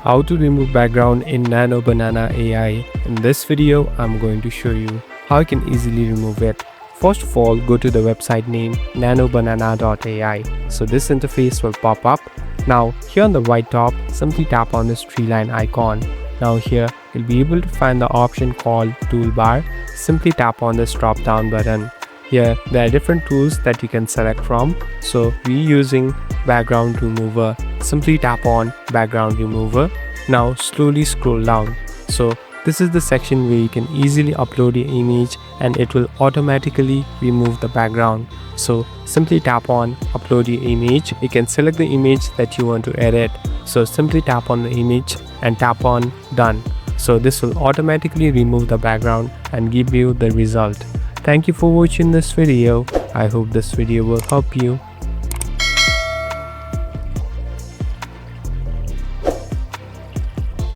How to remove background in Nanobanana.Ai. In this video, I'm going to show you how you can easily remove it. First of all, go to the website name Nanobanana.Ai. So this interface will pop up. Now here on the right top, simply tap on this tree line icon. Now here, you'll be able to find the option called toolbar. Simply tap on this drop down button. Here, there are different tools that you can select from. So we're using background remover. Simply tap on background remover. Now slowly scroll down. So this is the section where you can easily upload your image and it will automatically remove the background. So simply tap on upload your image. You can select the image that you want to edit. So simply tap on the image and tap on done. So this will automatically remove the background and give you the result. Thank you for watching this video. I hope this video will help you.